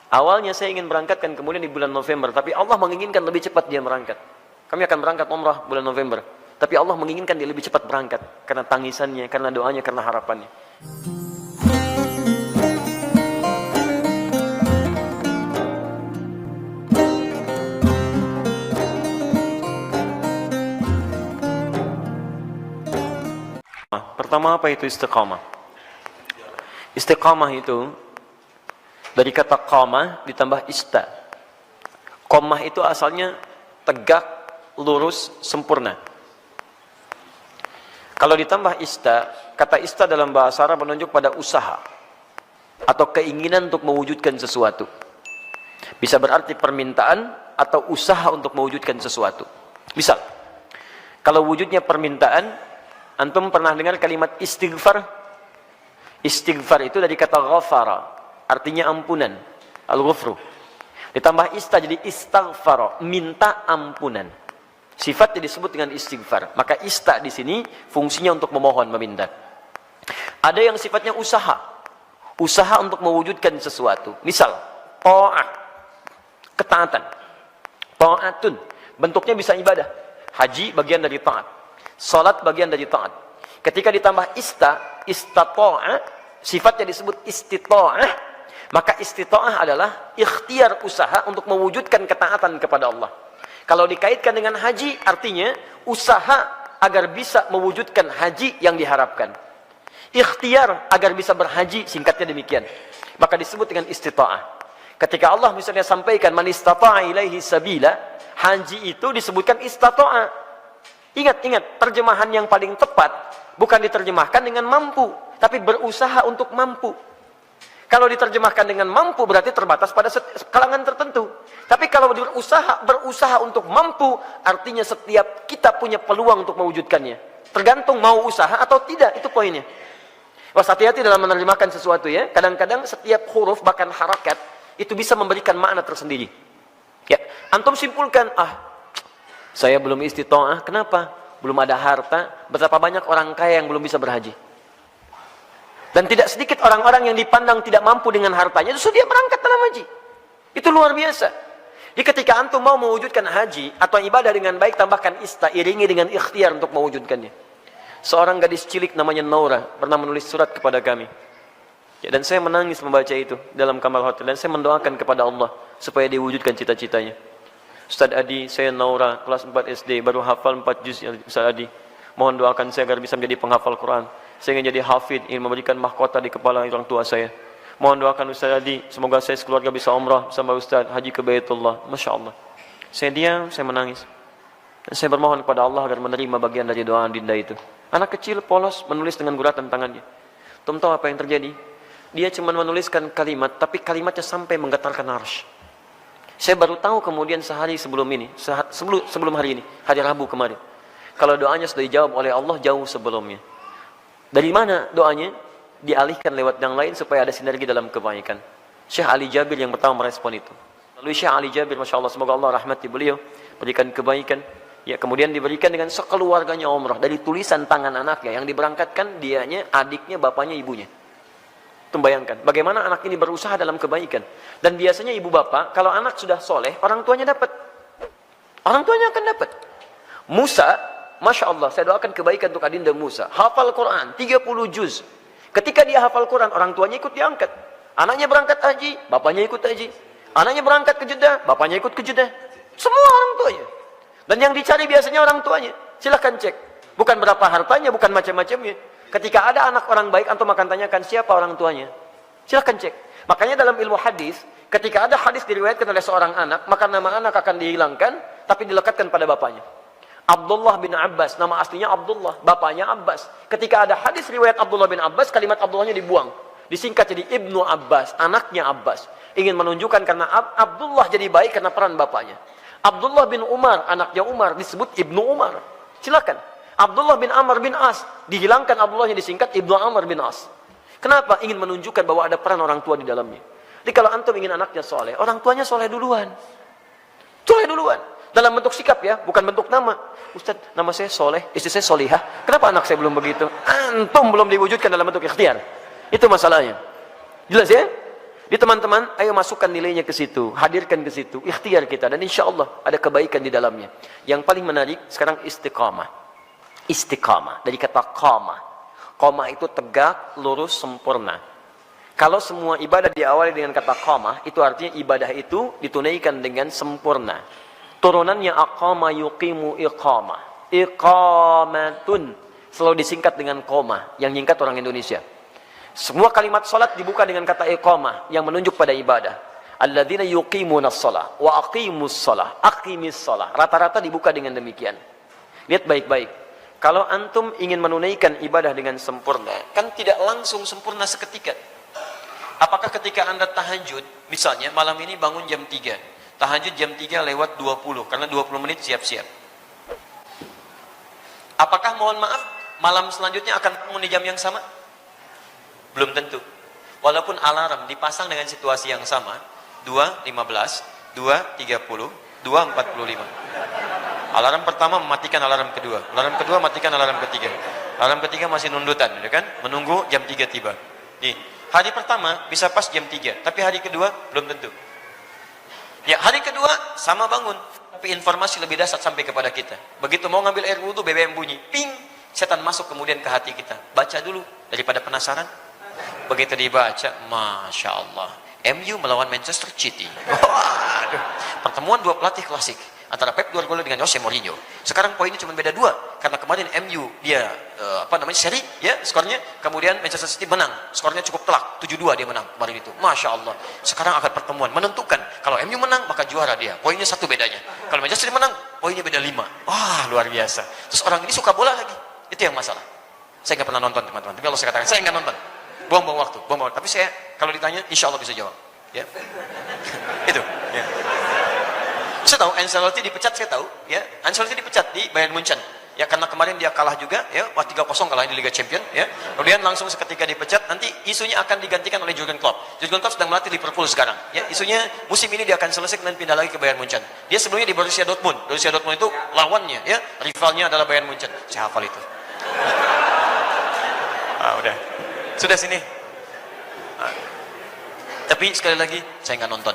Awalnya saya ingin berangkatkan kemudian di bulan November, tapi Allah menginginkan lebih cepat dia berangkat. Kami akan berangkat umrah bulan November, tapi Allah menginginkan dia lebih cepat berangkat karena tangisannya, karena doanya, karena harapannya. Pertama, apa itu istiqamah? Istiqamah itu dari kata qamah ditambah ista. Qamah itu asalnya tegak, lurus, sempurna. Kalau ditambah ista, kata ista dalam bahasa Arab menunjuk pada usaha atau keinginan untuk mewujudkan sesuatu. Bisa berarti permintaan atau usaha untuk mewujudkan sesuatu. Misal, kalau wujudnya permintaan, antum pernah dengar kalimat istighfar? Istighfar itu dari kata ghafara, artinya ampunan, al-ghufru. Ditambah ista jadi istaghfara, minta ampunan. Sifatnya disebut dengan istighfar. Maka ista di sini fungsinya untuk memohon, meminta. Ada yang sifatnya usaha. Usaha untuk mewujudkan sesuatu. Misal, ta'ah, ketaatan. Ta'atun, bentuknya bisa ibadah. Haji bagian dari taat. Salat bagian dari taat. Ketika ditambah istata'a, sifatnya disebut istita'ah, maka istita'ah adalah ikhtiar usaha untuk mewujudkan ketaatan kepada Allah. Kalau dikaitkan dengan haji, artinya usaha agar bisa mewujudkan haji yang diharapkan. Ikhtiar agar bisa berhaji, singkatnya demikian. Maka disebut dengan istita'ah. Ketika Allah misalnya sampaikan man istata'a ilaihi sabila, haji itu disebutkan istata'ah. Ingat, terjemahan yang paling tepat bukan diterjemahkan dengan mampu, tapi berusaha untuk mampu. Kalau diterjemahkan dengan mampu berarti terbatas pada kalangan tertentu. Tapi kalau berusaha untuk mampu, artinya setiap kita punya peluang untuk mewujudkannya. Tergantung mau usaha atau tidak, itu poinnya. Was, hati-hati dalam menerjemahkan sesuatu ya. Kadang-kadang setiap huruf bahkan harakat itu bisa memberikan makna tersendiri. Ya, antum simpulkan, saya belum istita'ah, kenapa? Belum ada harta. Betapa banyak orang kaya yang belum bisa berhaji. Dan tidak sedikit orang-orang yang dipandang tidak mampu dengan hartanya, justru dia berangkat dalam haji. Itu luar biasa. Jadi ketika antum mau mewujudkan haji atau ibadah dengan baik, tambahkan ista, iringi dengan ikhtiar untuk mewujudkannya. Seorang gadis cilik namanya Naura pernah menulis surat kepada kami. Ya, dan saya menangis membaca itu dalam kamar hotel. Dan saya mendoakan kepada Allah supaya diwujudkan cita-citanya. Ustaz Adi, saya Naura, kelas 4 SD, baru hafal 4 juz ya Ustaz Adi. Mohon doakan saya agar bisa menjadi penghafal Quran. Saya ingin jadi hafid, ingin memberikan mahkota di kepala orang tua saya. Mohon doakan Ustaz Adi, semoga saya sekeluarga bisa umrah bersama Ustaz, haji ke Baitullah. Masya Allah. Saya diam, saya menangis. Dan saya bermohon kepada Allah agar menerima bagian dari doa dinda itu. Anak kecil, polos, menulis dengan guratan tangannya. Tum tahu apa yang terjadi? Dia cuma menuliskan kalimat, tapi kalimatnya sampai menggetarkan arsy. Saya baru tahu kemudian sehari sebelum ini, sebelum hari ini, hari Rabu kemarin. Kalau doanya sudah dijawab oleh Allah jauh sebelumnya. Dari mana doanya? Dialihkan lewat yang lain supaya ada sinergi dalam kebaikan. Syekh Ali Jabir yang pertama merespon itu. Lalu Syekh Ali Jabir, Masya Allah, semoga Allah rahmati beliau, berikan kebaikan. Ya, kemudian diberikan dengan sekeluarganya umrah. Dari tulisan tangan anaknya yang diberangkatkan, dianya, adiknya, bapaknya, ibunya. Bayangkan, bagaimana anak ini berusaha dalam kebaikan. Dan biasanya ibu bapak, kalau anak sudah soleh, orang tuanya dapat. Orang tuanya akan dapat. Musa, Masya Allah, saya doakan kebaikan untuk adinda Musa. Hafal Quran, 30 juz. Ketika dia hafal Quran, orang tuanya ikut diangkat. Anaknya berangkat haji, bapaknya ikut haji. Anaknya berangkat ke Jeddah, bapaknya ikut ke Jeddah. Semua orang tuanya. Dan yang dicari biasanya orang tuanya. Silahkan cek. Bukan berapa hartanya, bukan macam-macamnya. Ketika ada anak orang baik, antum akan tanyakan siapa orang tuanya. Silahkan cek. Makanya dalam ilmu hadis, ketika ada hadis diriwayatkan oleh seorang anak, maka nama anak akan dihilangkan, tapi dilekatkan pada bapaknya. Abdullah bin Abbas, nama aslinya Abdullah, bapaknya Abbas. Ketika ada hadis riwayat Abdullah bin Abbas, kalimat Abdullahnya dibuang. Disingkat jadi Ibnu Abbas, anaknya Abbas. Ingin menunjukkan karena Abdullah jadi baik karena peran bapaknya. Abdullah bin Umar, anaknya Umar, disebut Ibnu Umar. Silakan. Abdullah bin Amr bin As, dihilangkan Abdullahnya disingkat Ibnu Amr bin As. Kenapa? Ingin menunjukkan bahwa ada peran orang tua di dalamnya. Jadi kalau antum ingin anaknya soleh, orang tuanya soleh duluan. Soleh duluan. Dalam bentuk sikap ya, bukan bentuk nama. Ustaz, nama saya soleh, istri saya solihah. Kenapa anak saya belum begitu? Antum belum diwujudkan dalam bentuk ikhtiar. Itu masalahnya. Jelas ya? Di teman-teman, ayo masukkan nilainya ke situ, hadirkan ke situ, ikhtiar kita, dan insya Allah ada kebaikan di dalamnya. Yang paling menarik sekarang istiqamah. Istiqamah dari kata qamah. Qamah itu tegak, lurus, sempurna. Kalau semua ibadah diawali dengan kata qamah, itu artinya ibadah itu ditunaikan dengan sempurna. Turunannya aqama yuqimu iqamah. Iqamatun selalu disingkat dengan qamah, yang nyingkat orang Indonesia. Semua kalimat salat dibuka dengan kata iqamah yang menunjuk pada ibadah. Alladzina yuqimunas shalah wa aqimus shalah, aqimis shalah. Rata-rata dibuka dengan demikian. Lihat baik-baik. Kalau antum ingin menunaikan ibadah dengan sempurna, kan tidak langsung sempurna seketika. Apakah ketika Anda tahajud, misalnya malam ini bangun jam 3, tahajud jam 3 lewat 20, karena 20 menit siap-siap. Apakah mohon maaf, malam selanjutnya akan bangun di jam yang sama? Belum tentu. Walaupun alarm dipasang dengan situasi yang sama, 2.15, 2.30, 2.45. Alarm pertama mematikan alarm kedua, alarm kedua matikan alarm ketiga, alarm ketiga masih nundutan, ya kan? Menunggu jam 3 tiba. Nih, hari pertama bisa pas jam 3, tapi hari kedua belum tentu. Ya, hari kedua sama bangun, tapi informasi lebih dahsyat sampai kepada kita. Begitu mau ngambil air wudhu, BBM bunyi, ping, setan masuk kemudian ke hati kita. Baca dulu daripada penasaran. Begitu dibaca, Masya Allah, MU melawan Manchester City. Waduh, pertemuan dua pelatih klasik antara Pep Guardiola dengan Jose Mourinho. Sekarang poinnya cuma beda 2, karena kemarin MU dia seri ya skornya, kemudian Manchester City menang, skornya cukup telak, 7-2 dia menang kemarin itu. Masya Allah, sekarang akan pertemuan menentukan. Kalau MU menang maka juara dia, poinnya 1 bedanya. Kalau Manchester City menang, poinnya beda 5. Wah, luar biasa. Terus orang ini suka bola lagi, itu yang masalah. Saya nggak pernah nonton teman-teman, tapi kalau saya katakan saya nggak nonton, buang-buang waktu. Tapi saya kalau ditanya, insya Allah bisa jawab. Ya, itu. Ya. Saya tahu Ancelotti dipecat, saya tahu. Ya, Ancelotti dipecat di Bayern Munchen. Ya, karena kemarin dia kalah juga. Ya, 3-0 kalah di Liga Champions. Ya, kemudian langsung seketika dipecat. Nanti isunya akan digantikan oleh Jurgen Klopp. Jurgen Klopp sedang melatih Liverpool sekarang. Ya, isunya musim ini dia akan selesai dan pindah lagi ke Bayern Munchen. Dia sebelumnya di Borussia Dortmund. Borussia Dortmund itu lawannya, ya, rivalnya adalah Bayern Munchen. Saya hafal itu. Udah. Sudah sini. Tapi sekali lagi, saya nggak nonton.